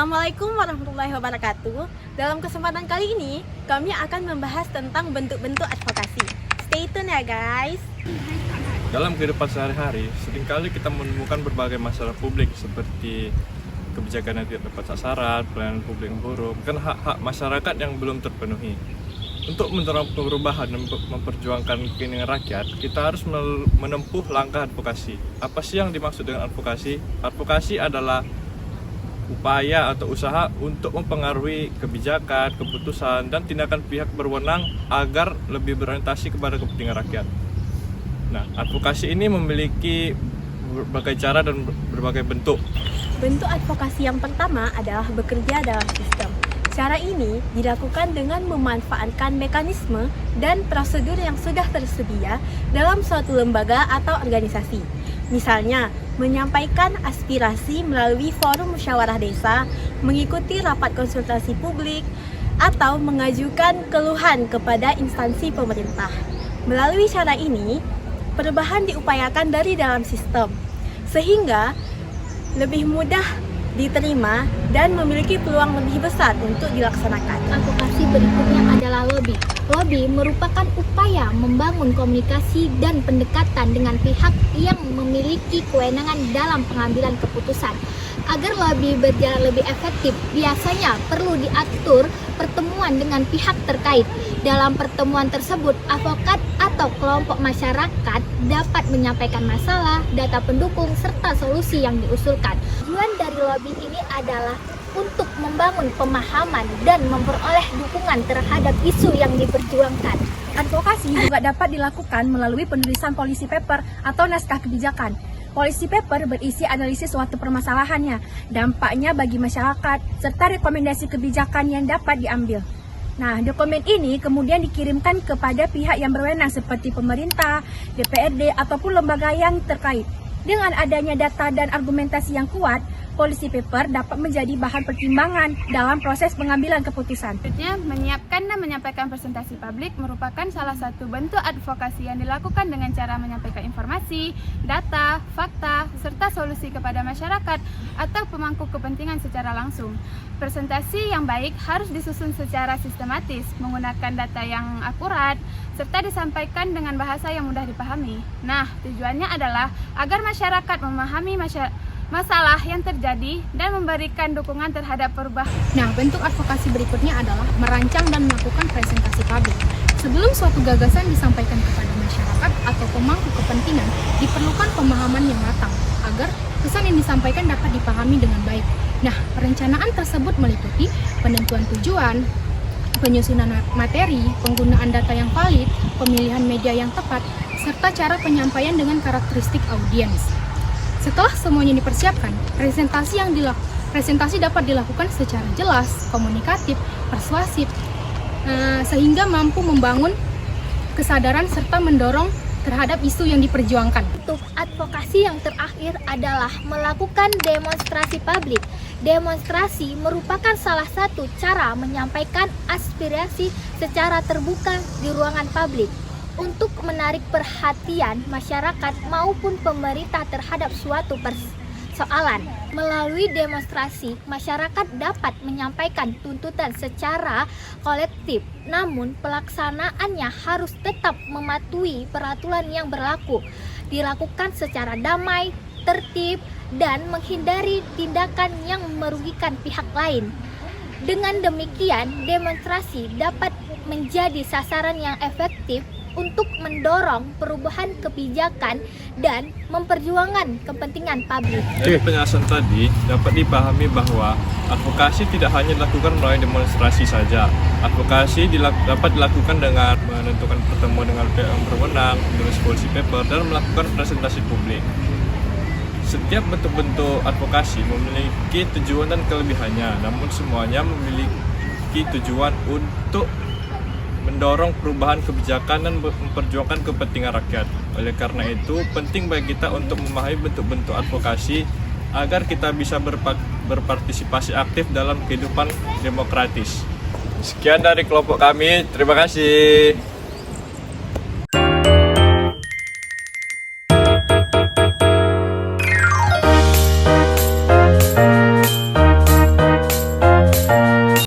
Assalamualaikum warahmatullahi wabarakatuh. Dalam kesempatan kali ini, kami akan membahas tentang bentuk-bentuk advokasi. Stay tune ya guys. Dalam kehidupan sehari-hari, seringkali kita menemukan berbagai masalah publik seperti kebijakan yang tidak tepat sasaran, pelayanan publik yang buruk, dan hak-hak masyarakat yang belum terpenuhi. Untuk mendorong perubahan dan memperjuangkan keinginan rakyat, kita harus menempuh langkah advokasi. Apa sih yang dimaksud dengan advokasi? Advokasi adalah upaya atau usaha untuk mempengaruhi kebijakan, keputusan, dan tindakan pihak berwenang agar lebih berorientasi kepada kepentingan rakyat. Nah, advokasi ini memiliki berbagai cara dan berbagai bentuk. Bentuk advokasi yang pertama adalah bekerja dalam sistem. Cara ini dilakukan dengan memanfaatkan mekanisme dan prosedur yang sudah tersedia dalam suatu lembaga atau organisasi. Misalnya, menyampaikan aspirasi melalui forum musyawarah desa, mengikuti rapat konsultasi publik, atau mengajukan keluhan kepada instansi pemerintah. Melalui cara ini, perubahan diupayakan dari dalam sistem, sehingga lebih mudah diterima dan memiliki peluang lebih besar untuk dilaksanakan. Advokasi berikutnya adalah lobby. Lobby merupakan upaya membangun komunikasi dan pendekatan dengan pihak yang memiliki kewenangan dalam pengambilan keputusan. Agar lobby berjalan lebih efektif, biasanya perlu diatur pertemuan dengan pihak terkait. Dalam pertemuan tersebut, advokat atau kelompok masyarakat dapat menyampaikan masalah, data pendukung, serta solusi yang diusulkan. Tujuan dari lobby ini adalah untuk membangun pemahaman dan memperoleh dukungan terhadap isu yang diperjuangkan. Advokasi juga dapat dilakukan melalui penulisan policy paper atau naskah kebijakan. Policy paper berisi analisis suatu permasalahannya, dampaknya bagi masyarakat, serta rekomendasi kebijakan yang dapat diambil. Nah, dokumen ini kemudian dikirimkan kepada pihak yang berwenang seperti pemerintah, DPRD, ataupun lembaga yang terkait. Dengan adanya data dan argumentasi yang kuat, policy paper dapat menjadi bahan pertimbangan dalam proses pengambilan keputusan. Selanjutnya, menyiapkan dan menyampaikan presentasi publik merupakan salah satu bentuk advokasi yang dilakukan dengan cara menyampaikan informasi, data, fakta, serta solusi kepada masyarakat atau pemangku kepentingan secara langsung. Presentasi yang baik harus disusun secara sistematis, menggunakan data yang akurat, serta disampaikan dengan bahasa yang mudah dipahami. Nah, tujuannya adalah agar masyarakat memahami masalah yang terjadi dan memberikan dukungan terhadap perubahan. Nah, bentuk advokasi berikutnya adalah merancang dan melakukan presentasi publik. Sebelum suatu gagasan disampaikan kepada masyarakat atau pemangku kepentingan, diperlukan pemahaman yang matang agar pesan yang disampaikan dapat dipahami dengan baik. Nah, perencanaan tersebut meliputi penentuan tujuan, penyusunan materi, penggunaan data yang valid, pemilihan media yang tepat, serta cara penyampaian dengan karakteristik audiens. Setelah semuanya dipersiapkan, presentasi dapat dilakukan secara jelas, komunikatif, persuasif, sehingga mampu membangun kesadaran serta mendorong terhadap isu yang diperjuangkan. Untuk advokasi yang terakhir adalah melakukan demonstrasi publik. Demonstrasi merupakan salah satu cara menyampaikan aspirasi secara terbuka di ruangan publik untuk menarik perhatian masyarakat maupun pemerintah terhadap suatu persoalan. Melalui demonstrasi, masyarakat dapat menyampaikan tuntutan secara kolektif, namun pelaksanaannya harus tetap mematuhi peraturan yang berlaku, dilakukan secara damai, tertib, dan menghindari tindakan yang merugikan pihak lain. Dengan demikian, demonstrasi dapat menjadi sasaran yang efektif untuk mendorong perubahan kebijakan dan memperjuangkan kepentingan publik. Dari penjelasan tadi dapat dipahami bahwa advokasi tidak hanya dilakukan melalui demonstrasi saja. Advokasi dapat dilakukan dengan menentukan pertemuan dengan pihak yang berwenang, menulis policy paper, dan melakukan presentasi publik. Setiap bentuk-bentuk advokasi memiliki tujuan dan kelebihannya, namun semuanya memiliki tujuan untuk mendorong perubahan kebijakan dan memperjuangkan kepentingan rakyat. Oleh karena itu, penting bagi kita untuk memahami bentuk-bentuk advokasi agar kita bisa berpartisipasi aktif dalam kehidupan demokratis. Sekian dari kelompok kami, terima kasih.